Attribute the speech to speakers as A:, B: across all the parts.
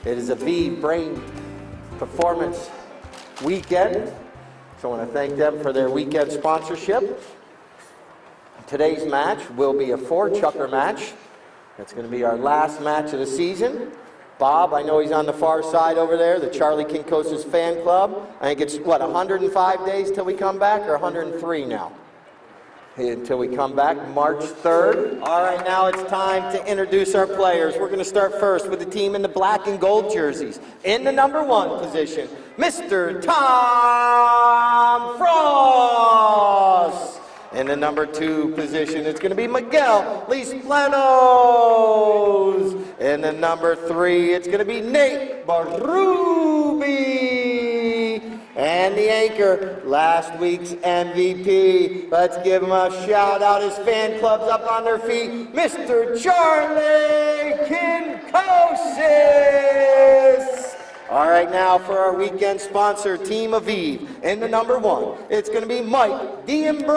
A: It is a V Brain Performance Weekend. So I want to thank them for their weekend sponsorship. Today's match will be a 4-chucker match. It's going to be our last match of the season. Bob, I know he's on the far side over there, the Charlie Kinkosis fan club. I think it's, what, 105 days till we come back, or 103 now? Until we come back, March 3rd. All right, now it's time to introduce our players. We're going to start first with the team in the black and gold jerseys. In the number 1 position, Mr. Tom Frost. In the number 2 position, it's going to be Miguel Lisplanos. In the number 3, it's going to be Nate Barubi. And the anchor, last week's MVP. Let's give him a shout out. His fan club's up on their feet. Mr. Charlie Kinkosis. All right, now for our weekend sponsor, Team Aviv. In the number 1, it's going to be Mike D'Ambrose.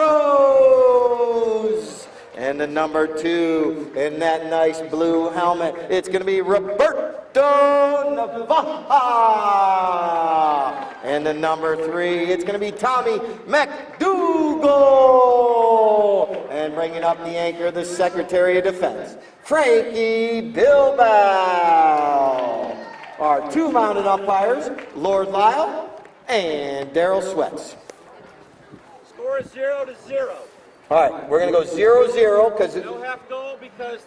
A: And the number 2, in that nice blue helmet, it's going to be Roberto Navaja. And the number 3, it's going to be Tommy McDougal. And bringing up the anchor, the Secretary of Defense, Frankie Bilbao. Our 2 mounted umpires, Lord Lyle and Daryl Sweats.
B: Score is 0-0.
A: All right, we're going to go 0-0 because
B: no half goal because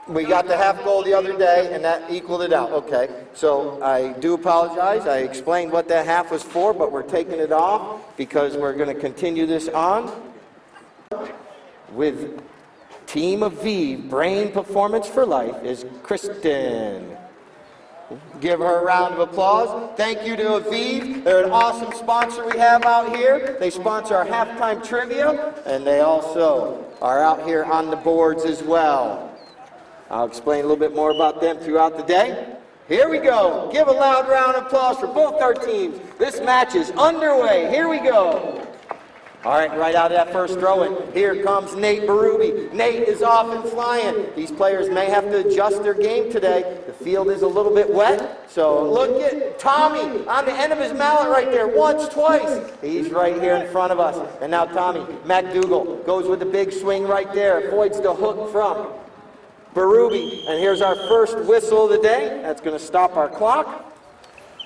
A: we got the half goal the other day and that equaled it out. Okay, so I do apologize. I explained what that half was for, but we're taking it off because we're going to continue this on with Team Aviv. Brain Performance for Life is Kristen. Give her a round of applause. Thank you to Aviv. They're an awesome sponsor we have out here. They sponsor our halftime trivia, and they also are out here on the boards as well. I'll explain a little bit more about them throughout the day. Here we go. Give a loud round of applause for both our teams. This match is underway. Here we go. All right, right out of that first throw-in, here comes Nate Barubi. Nate is off and flying. These players may have to adjust their game today. The field is a little bit wet, so look at Tommy on the end of his mallet right there, once, twice. He's right here in front of us. And now Tommy McDougal goes with the big swing right there, avoids the hook from Barubi. And here's our first whistle of the day. That's going to stop our clock.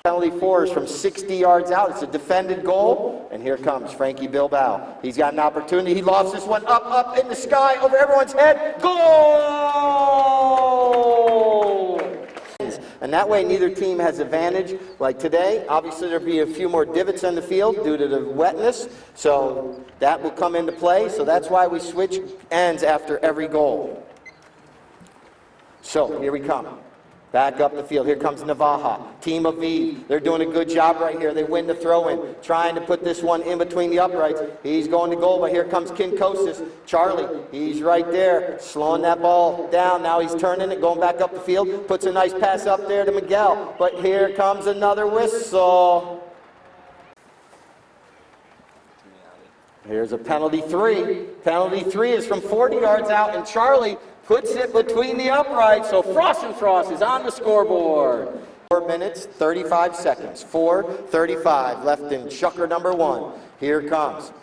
A: Penalty 4 is from 60 yards out. It's a defended goal. And here comes Frankie Bilbao. He's got an opportunity. He lofts this one up in the sky over everyone's head. Goal! And that way neither team has advantage. Like today, obviously there'll be a few more divots on the field due to the wetness. So that will come into play. So that's why we switch ends after every goal. So here we come. Back up the field. Here comes Navaja. Team Aviv. They're doing a good job right here. They win the throw-in. Trying to put this one in between the uprights. He's going to goal, but here comes Kinkosis. Charlie, he's right there. Slowing that ball down. Now he's turning it, going back up the field. Puts a nice pass up there to Miguel. But here comes another whistle. Here's a penalty 3. Penalty 3 is from 40 yards out, and Charlie puts it between the uprights, so Frost is on the scoreboard. 4 minutes, 35 seconds. 4:35 left in chucker number 1. Here comes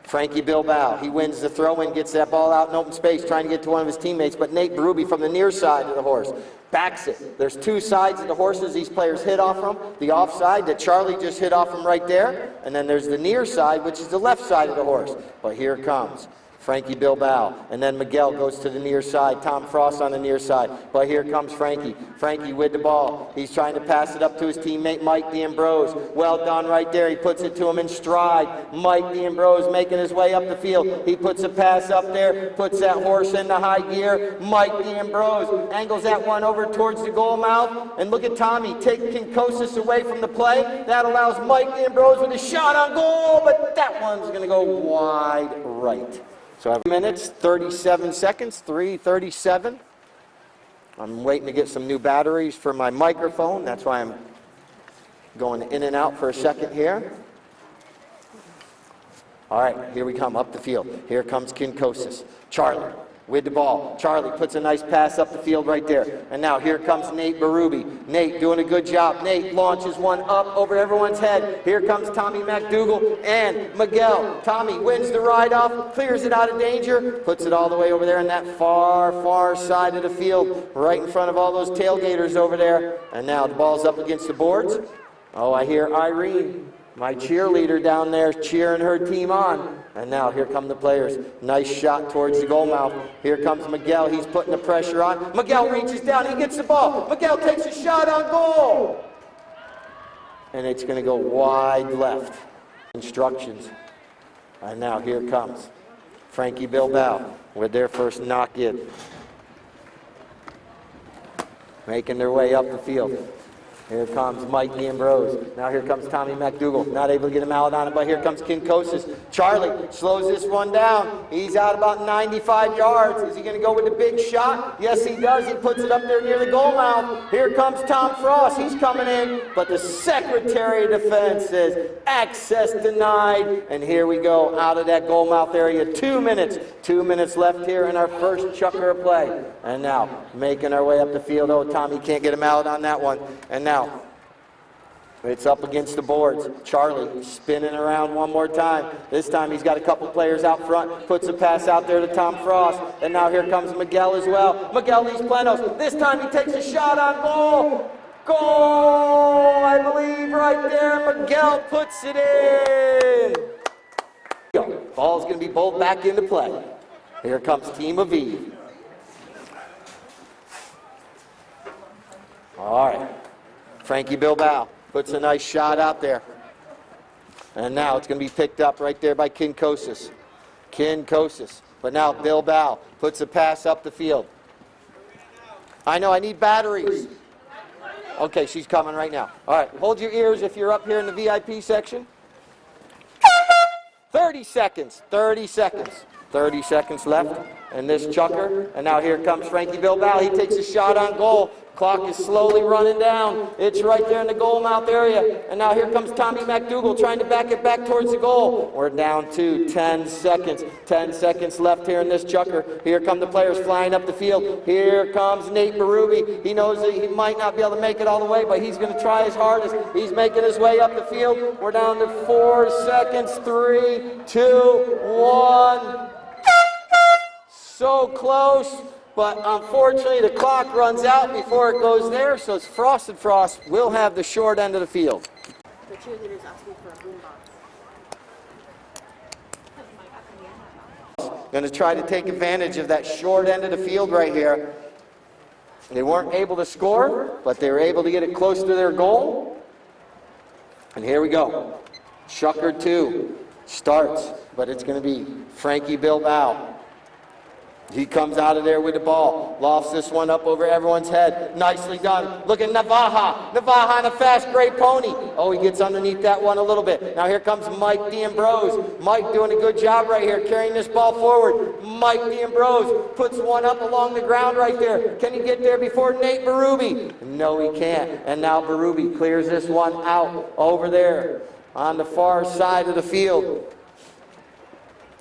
A: Frankie Bilbao. He wins the throw-in, gets that ball out in open space, trying to get to one of his teammates, but Nate Barubi from the near side of the horse backs it. There's 2 sides of the horses these players hit off from. The offside that Charlie just hit off from right there, and then there's the near side, which is the left side of the horse. But here comes Frankie Bilbao, and then Miguel goes to the near side. Tom Frost on the near side. But here comes Frankie. Frankie with the ball. He's trying to pass it up to his teammate, Mike D'Ambrose. Well done right there. He puts it to him in stride. Mike D'Ambrose making his way up the field. He puts a pass up there, puts that horse into high gear. Mike D'Ambrose angles that one over towards the goal mouth. And look at Tommy taking Kinkosis away from the play. That allows Mike D'Ambrose with a shot on goal, but that one's going to go wide right. So minutes, 37 seconds, 3:37. I'm waiting to get some new batteries for my microphone. That's why I'm going in and out for a second here. All right, here we come up the field. Here comes Kinkosis. Charlie with the ball. Charlie puts a nice pass up the field right there. And now here comes Nate Berube. Nate doing a good job. Nate launches one up over everyone's head. Here comes Tommy McDougal and Miguel. Tommy wins the ride off, clears it out of danger, puts it all the way over there in that far, far side of the field, right in front of all those tailgaters over there. And now the ball's up against the boards. Oh, I hear Irene, my cheerleader down there, cheering her team on. And now here come the players. Nice shot towards the goal mouth. Here comes Miguel. He's putting the pressure on. Miguel reaches down. He gets the ball. Miguel takes a shot on goal. And it's going to go wide left. Instructions. And now here comes Frankie Bilbao with their first knock-in. Making their way up the field. Here comes Mike D'Ambrose. Now here comes Tommy McDougal. Not able to get him out on it, but here comes Kinkosis. Charlie slows this one down. He's out about 95 yards. Is he going to go with the big shot? Yes, he does. He puts it up there near the goal mouth. Here comes Tom Frost. He's coming in, but the Secretary of Defense says access denied. And here we go out of that goal mouth area. 2 minutes. 2 minutes left here in our first chukker of play. And now making our way up the field. Oh, Tommy can't get him out on that one. And now it's up against the boards. Charlie spinning around one more time. This time he's got a couple players out front. Puts a pass out there to Tom Frost. And now here comes Miguel as well. Miguel leaves Plenos. This time he takes a shot on goal. Goal, I believe, right there. Miguel puts it in. Ball's going to be bowled back into play. Here comes Team Aviv. All right. Frankie Bilbao puts a nice shot out there. And now it's going to be picked up right there by Kinkosis. Kinkosis. But now Bilbao puts a pass up the field. I know, I need batteries. Okay, she's coming right now. All right, hold your ears if you're up here in the VIP section. 30 seconds. 30 seconds. 30 seconds left in this chukker. And now here comes Frankie Bilbao. He takes a shot on goal. Clock is slowly running down. It's right there in the goal mouth area. And now here comes Tommy McDougal trying to back it back towards the goal. We're down to 10 seconds. 10 seconds left here in this chukker. Here come the players flying up the field. Here comes Nate Berube. He knows that he might not be able to make it all the way, but he's going to try his hardest. He's making his way up the field. We're down to 4 seconds. 3, 2, 1. So close. But unfortunately, the clock runs out before it goes there, so Frost and Frost will have the short end of the field.
C: The cheerleaders asking for a boombox.
A: Going to try to take advantage of that short end of the field right here. They weren't able to score, but they were able to get it close to their goal. And here we go. Chukker 2 starts, but it's going to be Frankie Bilbao. He comes out of there with the ball, lofts this one up over everyone's head. Nicely done. Look at Navaja. Navaja on a fast gray pony. Oh, he gets underneath that one a little bit. Now here comes Mike D'Ambrose. Mike doing a good job right here, carrying this ball forward. Mike D'Ambrose puts one up along the ground right there. Can he get there before Nate Berube? No, he can't. And now Berube clears this one out over there on the far side of the field.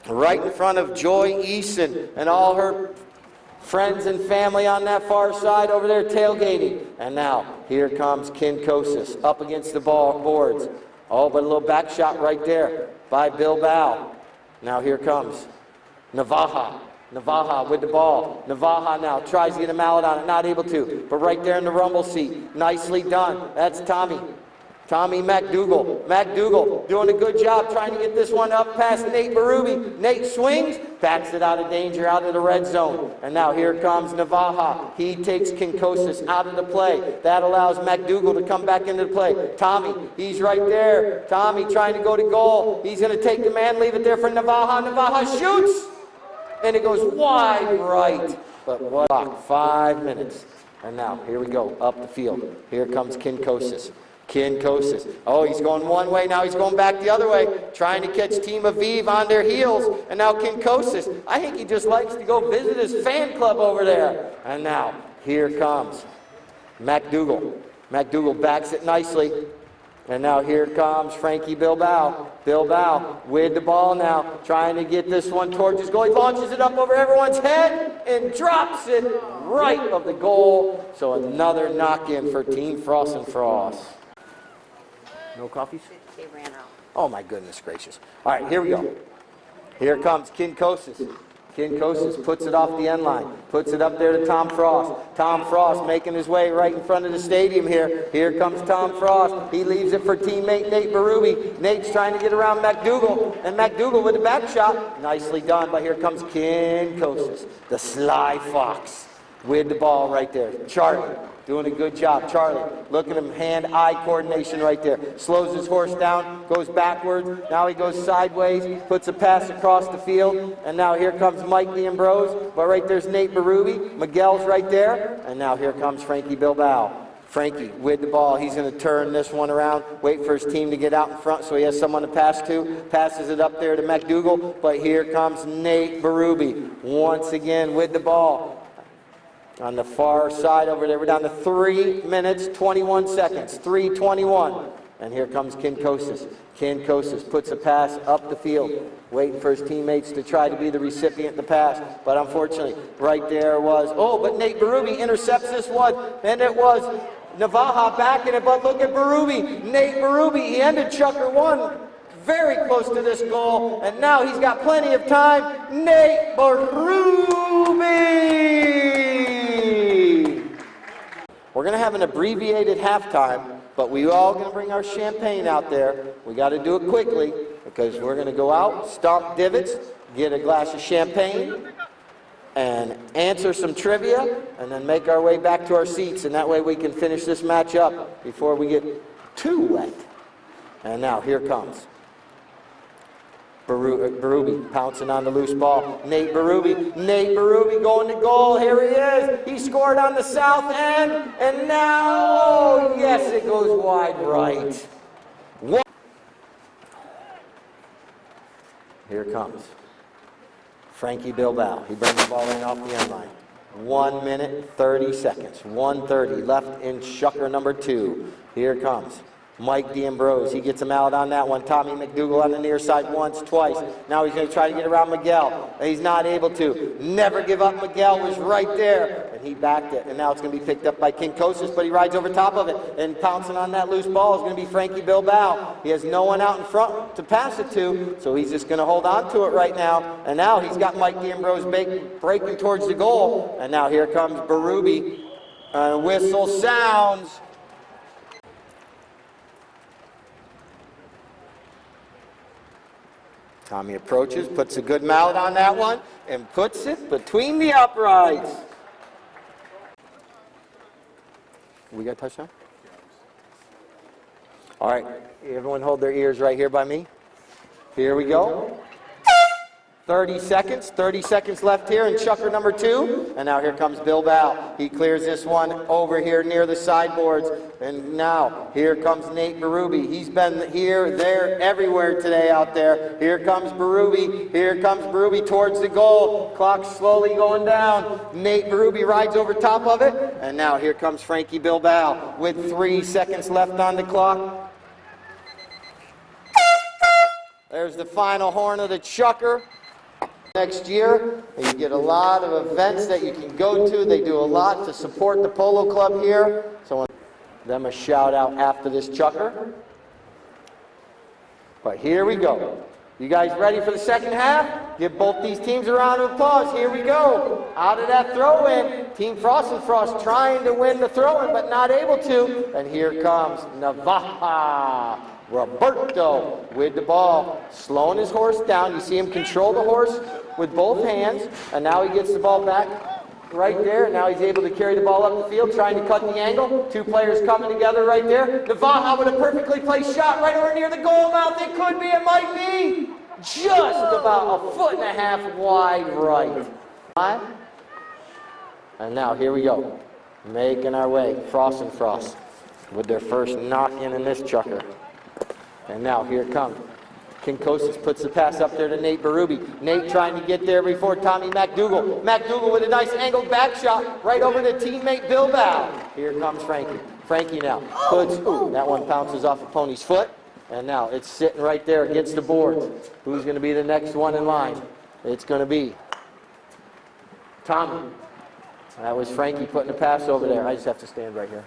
A: Right in front of Joy Eason and all her friends and family on that far side over there tailgating. And now, here comes Kinkosis up against the boards. Oh, but a little back shot right there by Bilbao. Now here comes Navaja. Navaja with the ball. Navaja now tries to get a mallet on it, not able to. But right there in the rumble seat, nicely done. That's Tommy. Tommy McDougal. McDougal doing a good job trying to get this one up past Nate Berube. Nate swings, backs it out of danger, out of the red zone. And now here comes Navaja. He takes Kinkosis out of the play. That allows McDougal to come back into the play. Tommy, he's right there. Tommy trying to go to goal. He's going to take the man, leave it there for Navaja. Navaja shoots, and it goes wide right. But what? 5 minutes. And now, here we go, up the field. Here comes Kinkosis. Kinkosis. Oh, he's going one way. Now he's going back the other way, trying to catch Team Aviv on their heels. And now Kinkosis. I think he just likes to go visit his fan club over there. And now, here comes McDougal. McDougal backs it nicely. And now here comes Frankie Bilbao. Bilbao with the ball now, trying to get this one towards his goal. He launches it up over everyone's head and drops it right of the goal. So another knock-in for Team Frost and Frost. No coffees?
C: They ran out.
A: Oh my goodness gracious. All right, here we go. Here comes Kinkosis. Kinkosis puts it off the end line, puts it up there to Tom Frost. Tom Frost making his way right in front of the stadium here. Here comes Tom Frost. He leaves it for teammate Nate Berube. Nate's trying to get around McDougal, and McDougal with a back shot. Nicely done, but here comes Kinkosis, the sly fox, with the ball right there. Charlie doing a good job. Charlie, look at him, hand-eye coordination right there. Slows his horse down, goes backwards. Now he goes sideways, puts a pass across the field. And now here comes Mike D'Ambrose. But right there's Nate Berube. Miguel's right there. And now here comes Frankie Bilbao. Frankie with the ball. He's going to turn this one around, wait for his team to get out in front so he has someone to pass to. Passes it up there to McDougal. But here comes Nate Berube once again with the ball. On the far side over there, we're down to 3 minutes, 21 seconds, 3:21. And here comes Kinkosis. Kinkosis puts a pass up the field, waiting for his teammates to try to be the recipient of the pass. But unfortunately, right there was, but Nate Berube intercepts this one, and it was Navaja backing it, but look at Berube. Nate Berube, he ended Chucker 1. Very close to this goal, and now he's got plenty of time. Nate Berube! We're going to have an abbreviated halftime, but we all going to bring our champagne out there. We got to do it quickly because we're going to go out, stomp divots, get a glass of champagne, and answer some trivia, and then make our way back to our seats, and that way we can finish this match up before we get too wet. And now here comes Berube pouncing on the loose ball. Nate Berube going to goal. Here he is. He scored on the south end. And now, yes, it goes wide right. Here comes Frankie Bilbao. He brings the ball in off the end line. 1 minute, 30 seconds. 1:30 left in Shucker number 2. Here comes Mike D'Ambrose. He gets him out on that one. Tommy McDougal on the near side once, twice. Now he's going to try to get around Miguel. He's not able to. Never give up. Miguel was right there. And he backed it. And now it's going to be picked up by Kinkosis, but he rides over top of it. And pouncing on that loose ball is going to be Frankie Bilbao. He has no one out in front to pass it to, so he's just going to hold on to it right now. And now he's got Mike D'Ambrose breaking towards the goal. And now here comes Berube. Whistle sounds. Tommy approaches, puts a good mallet on that one, and puts it between the uprights. We got a touchdown? All right, everyone hold their ears right here by me. Here we go. 30 seconds left here in Chucker number 2. And now here comes Bilbao. He clears this one over here near the sideboards. And now here comes Nate Berube. He's been here, there, everywhere today out there. Here comes Berube. Here comes Berube towards the goal. Clock slowly going down. Nate Berube rides over top of it. And now here comes Frankie Bilbao with 3 seconds left on the clock. There's the final horn of the Chucker. Next year, you get a lot of events that you can go to. They do a lot to support the Polo Club here. So I want to give them a shout out after this Chucker. But here we go. You guys ready for the second half? Give both these teams a round of applause. Here we go. Out of that throw-in, Team Frost and Frost trying to win the throw-in, but not able to. And here comes Navaja. Roberto with the ball, slowing his horse down. You see him control the horse with both hands, and now he gets the ball back right there. Now he's able to carry the ball up the field, trying to cut the angle. 2 players coming together right there. Navaja with a perfectly placed shot right over near the goal mouth. It could be, it might be. Just about a 1.5 feet wide right. And now here we go. Making our way, Frost and Frost with their first knock-in this Chucker. And now here it comes. Kinkosis puts the pass up there to Nate Berube. Nate trying to get there before Tommy McDougal. McDougal with a nice angled back shot right over to teammate Bilbao. Here comes Frankie. Frankie now puts, ooh, that one bounces off of Pony's foot. And now it's sitting right there against the boards. Who's going to be the next one in line? It's going to be Tommy. That was Frankie putting the pass over there. I just have to stand right here.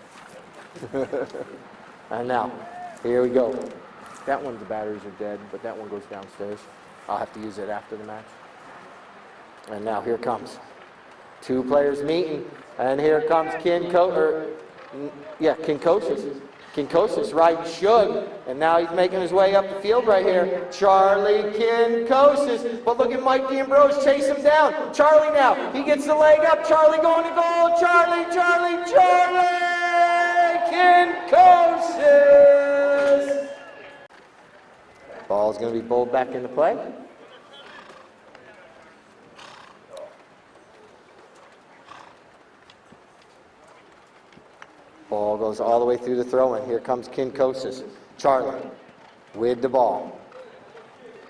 A: And now, here we go. That one, the batteries are dead, but that one goes downstairs. I'll have to use it after the match. And now here comes. Two players meeting. And here comes Kinkosis. Kinkosis riding Shug, and now he's making his way up the field right here. Charlie Kinkosis, but look at Mike D'Ambrose chase him down. Charlie now, he gets the leg up. Charlie going to goal. Charlie Kinkosis. Ball's going to be bowled back into play. Ball goes all the way through the throw-in. Here comes Kinkosis. Charlie with the ball.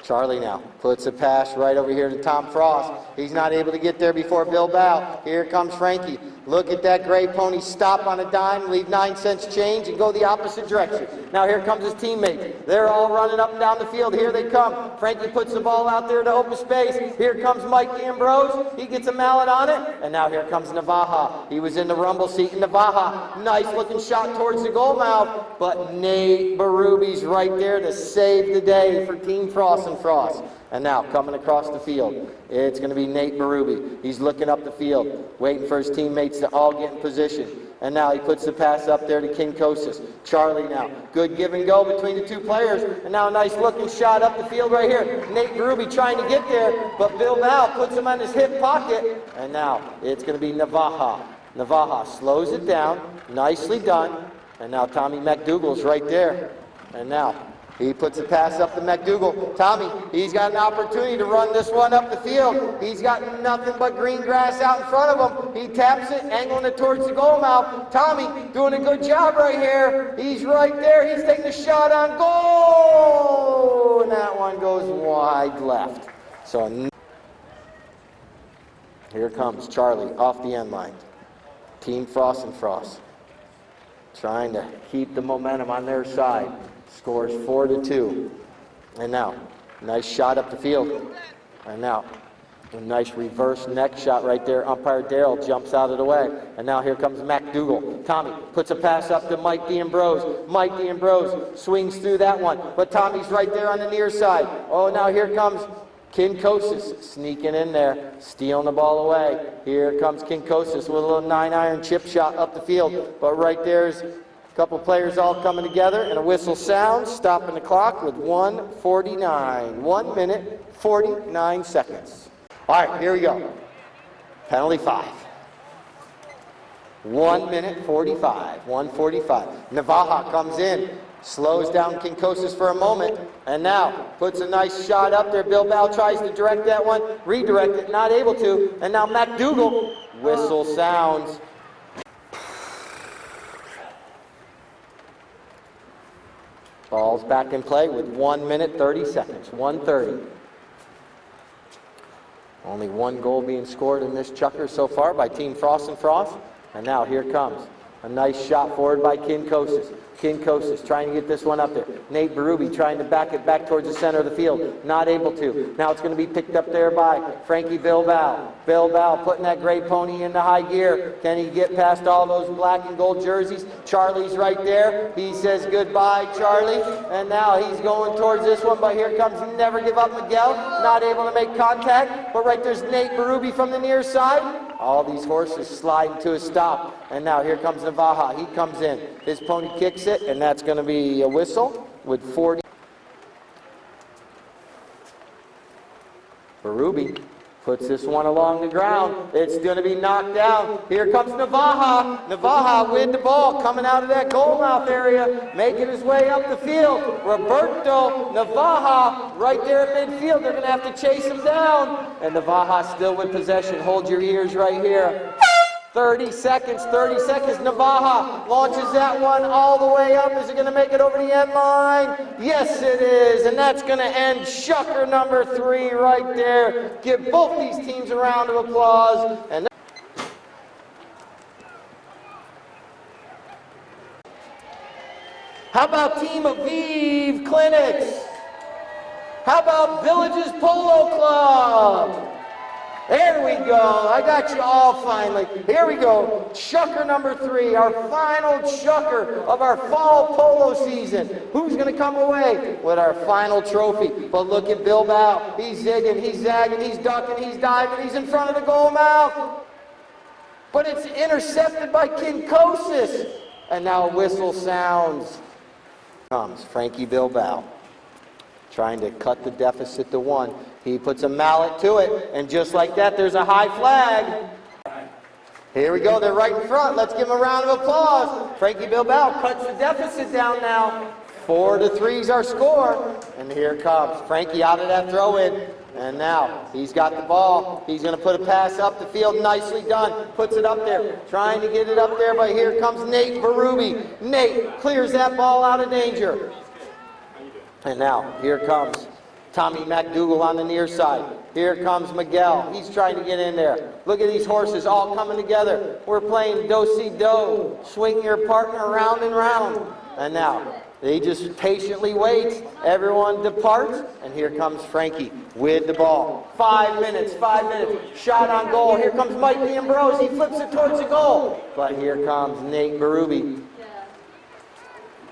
A: Charlie now puts a pass right over here to Tom Frost. He's not able to get there before Bilbao. Here comes Frankie. Look at that gray pony stop on a dime, leave 9 cents change, and go the opposite direction. Now here comes his teammates. They're all running up and down the field. Here they come. Frankie puts the ball out there to open space. Here comes Mike D'Ambrose. He gets a mallet on it. And now here comes Navaja. He was in the rumble seat. Navaja, nice looking shot towards the goal mouth. But Nate Berube right there to save the day for Team Frost and Frost. And now coming across the field, it's going to be Nate Berube. He's looking up the field, waiting for his teammates to all get in position. And now he puts the pass up there to Kinkosis. Charlie now, good give and go between the two players. And now a nice looking shot up the field right here. Nate Berube trying to get there, but Bilbao puts him on his hip pocket. And now it's going to be Navaja. Navaja slows it down, nicely done. And now Tommy McDougall's right there. And now he puts a pass up to McDougall. Tommy, he's got an opportunity to run this one up the field. He's got nothing but green grass out in front of him. He taps it, angling it towards the goal mouth. Tommy doing a good job right here. He's right there. He's taking a shot on goal. And that one goes wide left. So here comes Charlie off the end line. Team Frost and Frost trying to keep the momentum on their side. Scores 4-2. And now, nice shot up the field. And now, a nice reverse neck shot right there. Umpire Darrell jumps out of the way. And now here comes McDougall. Tommy puts a pass up to Mike D'Ambrose. Mike D'Ambrose swings through that one. But Tommy's right there on the near side. Oh, now here comes Kinkosis sneaking in there, stealing the ball away. Here comes Kinkosis with a little 9-iron chip shot up the field. But right there's couple players all coming together, and a whistle sounds, stopping the clock with 1:49. 1 minute, 49 seconds. All right, here we go. Penalty 5. 1 minute 45, 1:45. Navaja comes in, slows down Kinkosis for a moment, and now puts a nice shot up there. Bilbao tries to direct that one, redirect it, not able to, and now McDougall, whistle sounds. Ball's back in play with 1 minute 30 seconds, 1:30. Only one goal being scored in this chukker so far by Team Frost and Frost. And now here comes a nice shot forward by Kinkosis. Kinkosis trying to get this one up there. Nate Berube trying to back it back towards the center of the field. Not able to. Now it's going to be picked up there by Frankie Bilbao. Bilbao putting that gray pony into high gear. Can he get past all those black and gold jerseys? Charlie's right there. He says goodbye, Charlie. And now he's going towards this one, but here comes Never Give Up Miguel. Not able to make contact. But right there's Nate Berube from the near side. All these horses sliding to a stop. And now here comes Navaja. He comes in. His pony kicks it, and that's going to be a whistle with 40. Berube puts this one along the ground. It's going to be knocked down. Here comes Navaja. Navaja with the ball coming out of that goal mouth area, making his way up the field. Roberto Navaja right there at midfield. They're going to have to chase him down. And Navaja still with possession. Hold your ears right here. 30 seconds, 30 seconds. Navaja launches that one all the way up. Is it going to make it over the end line? Yes, it is. And that's going to end chukker number 3 right there. Give both these teams a round of applause. And How about Team Aviv Clinics? How about Villages Polo Club? There we go. I got you all finally. Here we go. Chucker number 3, our final chucker of our fall polo season. Who's going to come away with our final trophy? But look at Bilbao. He's zigging, he's zagging, he's ducking, he's diving, he's in front of the goal mouth. But it's intercepted by Kinkosis. And now a whistle sounds. Comes Frankie Bilbao, trying to cut the deficit to 1. He puts a mallet to it, and just like that, there's a high flag. Here we go, they're right in front. Let's give them a round of applause. Frankie Bilbao cuts the deficit down now. 4-3 is our score. And here comes Frankie out of that throw-in. And now he's got the ball. He's going to put a pass up the field. Nicely done. Puts it up there. Trying to get it up there, but here comes Nate Berube. Nate clears that ball out of danger. And now here comes Tommy McDougal on the near side. Here comes Miguel. He's trying to get in there. Look at these horses all coming together. We're playing do-si-do. Swing your partner round and round. And now they just patiently wait. Everyone departs. And here comes Frankie with the ball. 5 minutes, 5 minutes. Shot on goal. Here comes Mike D'Ambrose. He flips it towards the goal. But here comes Nate Berube.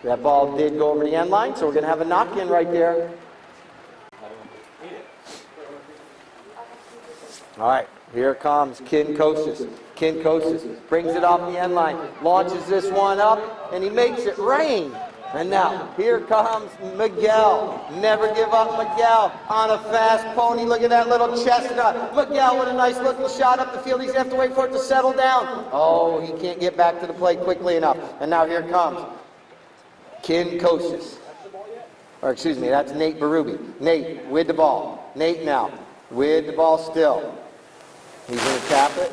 A: That ball did go over the end line, so we're going to have a knock-in right there. All right, here comes Kinkosis. Kinkosis brings it off the end line, launches this one up, and he makes it rain. And now, here comes Miguel. Never give up, Miguel, on a fast pony. Look at that little chestnut. Miguel with a nice looking shot up the field. He's going to have to wait for it to settle down. Oh, he can't get back to the plate quickly enough. And now here comes Kinkosis. Or excuse me, that's Nate Berube. Nate with the ball. Nate now with the ball still. He's going to tap it.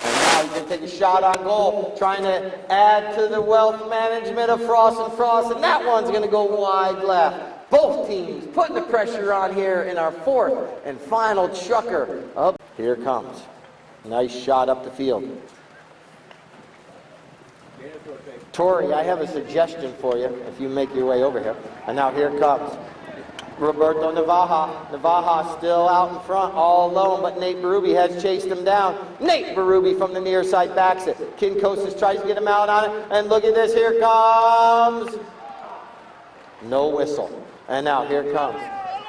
A: And now he's going to take a shot on goal, trying to add to the wealth management of Frost and Frost. And that one's going to go wide left. Both teams putting the pressure on here in our 4th and final chucker. Up. Here comes. Nice shot up the field. Tori, I have a suggestion for you if you make your way over here. And now here comes Roberto Navaja. Navaja still out in front, all alone, but Nate Berube has chased him down. Nate Berube from the near side backs it. Kinkosis tries to get him out on it, and look at this, here comes. No whistle. And now here comes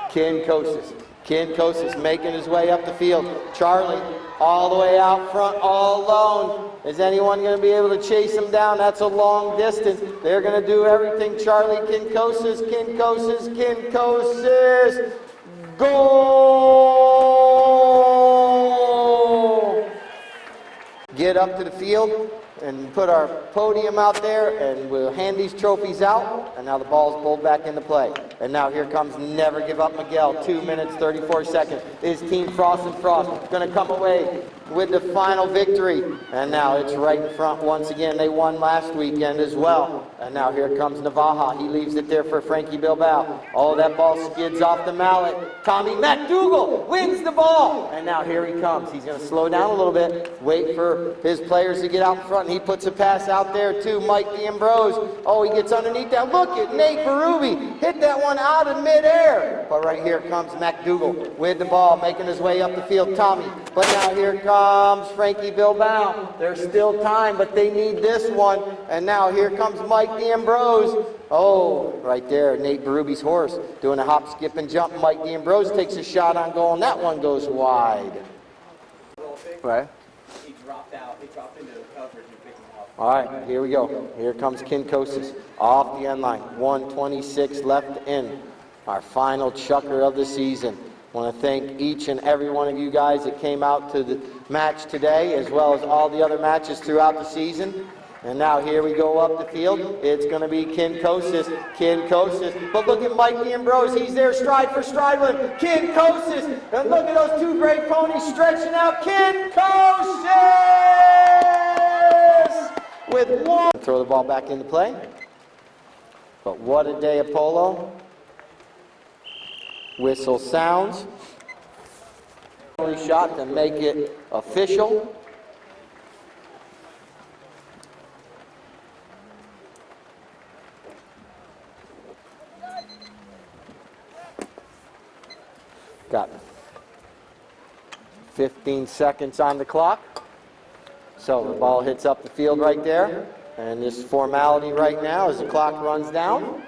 A: Kinkosis. Kinkosis making his way up the field. Charlie all the way out front, all alone. Is anyone going to be able to chase him down? That's a long distance. They're going to do everything. Charlie, Kinkosis, Kinkosis, Kinkosis. Goal! Get up to the field and put our podium out there, and we'll hand these trophies out. And now the ball's pulled back into play. And now here comes Never Give Up Miguel. 2 minutes, 34 seconds. Is Team Frost and Frost going to come away with the final victory? And now it's right in front once again. They won last weekend as well. And now here comes Navaja. He leaves it there for Frankie Bilbao. Oh, that ball skids off the mallet. Tommy McDougal wins the ball. And now here he comes. He's going to slow down a little bit, wait for his players to get out in front. And he puts a pass out there to Mike D'Ambrose. Oh, he gets underneath that. Look at Nate Berube. Hit that one out of midair. But right here comes McDougal with the ball, making his way up the field. Tommy. But now here comes Frankie Bilbao. There's still time, but they need this one. And now here comes Mike D'Ambrose. Oh, right there, Nate Berube's horse doing a hop, skip, and jump. Mike D'Ambrose takes a shot on goal, and that one goes wide. Right.
B: He dropped out. He dropped into the coverage and picked him up.
A: All right, here we go. Here comes Kinkosis off the end line. 1:26 left in our final chucker of the season. I want to thank each and every one of you guys that came out to the match today, as well as all the other matches throughout the season. And now here we go up the field. It's going to be Kinkosis. Kinkosis. But look at Mike D'Ambrose. He's there stride for stride with him. Kinkosis. And look at those two great ponies stretching out. Kinkosis! With one. Throw the ball back into play. But what a day of polo. Whistle sounds. Shot to make it official. Got 15 seconds on the clock. So the ball hits up the field right there. And this formality right now as the clock runs down.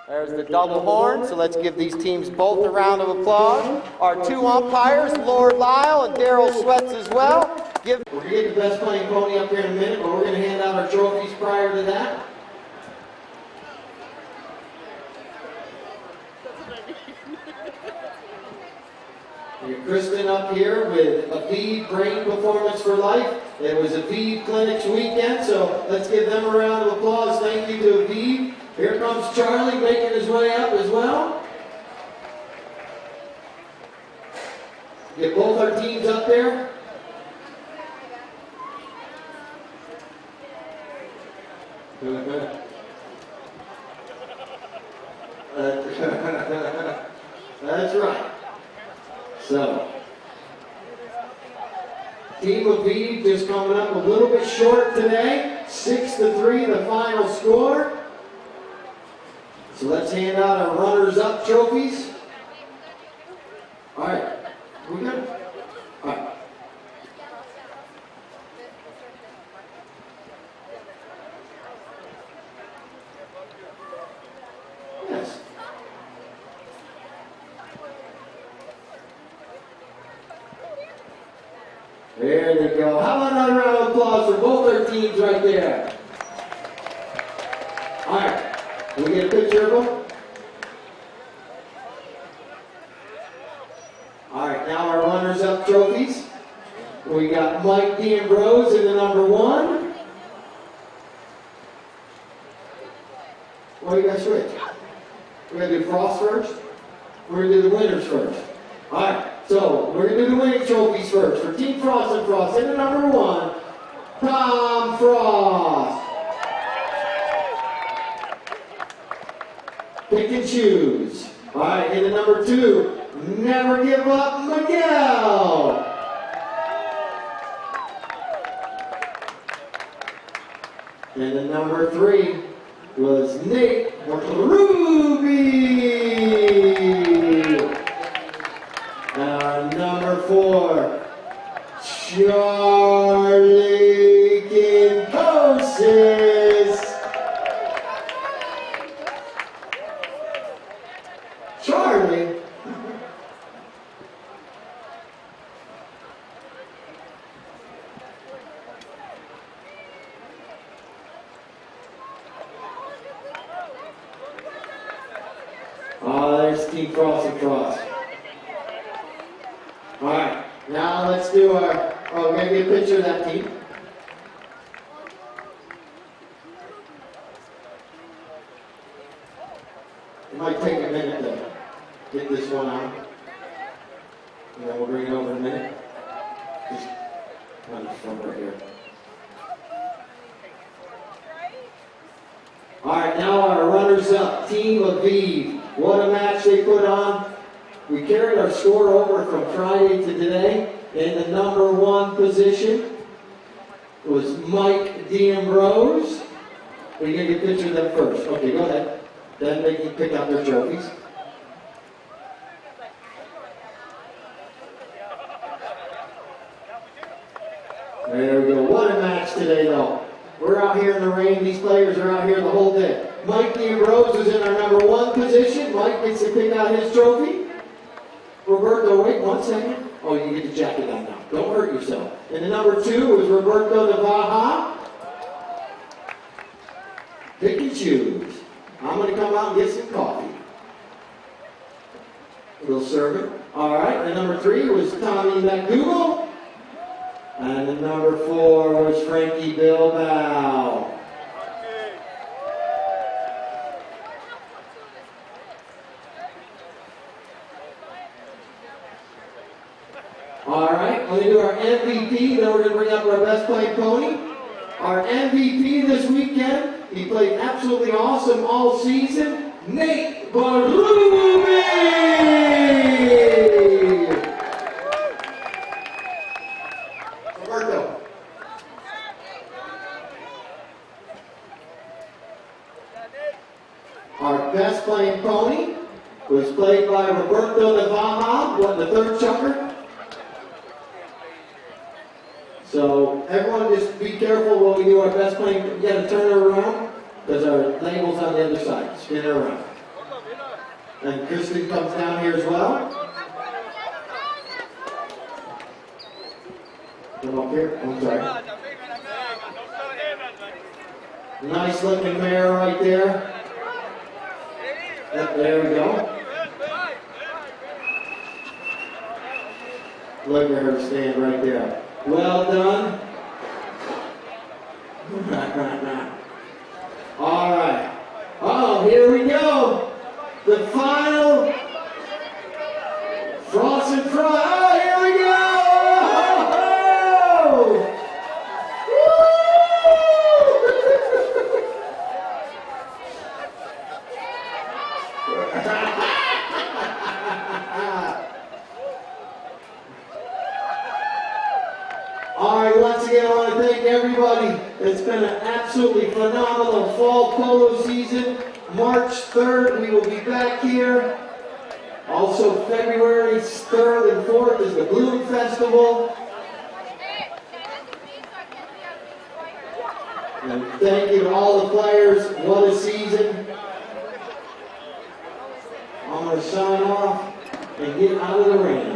A: There's the double horn, so let's give these teams both a round of applause. Our two umpires, Lord Lyle and Daryl Sweats as well. We're going to get the best playing pony up here in a minute, but we're going to hand out our trophies prior to that. Kristen up here with a VEED Brain Performance for Life. It was a VEED Clinics weekend, so let's give them a round of applause. Thank you to VEED. Here comes Charlie making his way up as well. Get both our teams up there. That's right. So, team of VEED just coming up a little bit short today. 6-3 the final score. So let's hand out our runners-up trophies. All right, we good? All right. Yes. There they go. How about another round of applause for both our teams right there? All right. Can we get a picture of them? All right, now our runners-up trophies. We got Mike D'Ambrose in the number 1. What do you guys switch? We're going to do Frost first? We're going to do the winners first. All right, so we're going to do the winning trophies first. For Team Frost and Frost, in the number 1, Tom Frost. Pick and choose. All right, in the number 2, Never Give Up, Miguel. And the number 3 was Nate Ruby. Number 4, Charlie Kinkosis. Charlie. Oh, there's Team Frost and Frost. All right, now let's do our, maybe a picture of that team. It might take a minute to get this one out. And then we'll bring it over in a minute. Just kind of front right here. All right, now our runners-up, Team of VEED. What a match they put on. We carried our score over from Friday to today. In the number 1 position was Mike D'Ambrose. We're going to get a picture of them first. Okay, go ahead. Then they can pick out their trophies. There we go. What a match today, though. We're out here in the rain. These players are out here the whole day. Mike D'Ambrose is in our number 1 position. Mike gets to pick out his trophy. Roberto, wait 1 second. Oh, you get the jacket on now. Don't hurt yourself. And the number 2 is Roberto Navaja. Pick and choose. I'm going to come out and get some coffee. We'll serve it. All right. The number 3 was Tommy McDougal. And the number 4 was Frankie Bilbao. All right, we're going to do our MVP, then we're going to bring up our best playing pony. Our MVP this weekend, he played absolutely awesome all season, Nate Barlubi! Roberto. Our best playing pony
D: So everyone just be careful when we do our best plane. You gotta turn her around because our label's on the other side. Spin her around. And Kristen comes down here as well. Come up here. I'm sorry. Nice looking mare right there. Yep, there we go. Look at her stand right there. Well done. All right. Oh, here we go. The final Frost and Fry. Oh, here we go. All right, once again, I want to thank everybody. It's been an absolutely phenomenal fall polo season. March 3rd, we will be back here. Also, February 3rd and 4th is the Bloom Festival. And thank you to all the players. What a season. I'm going to sign off and get out of the rain.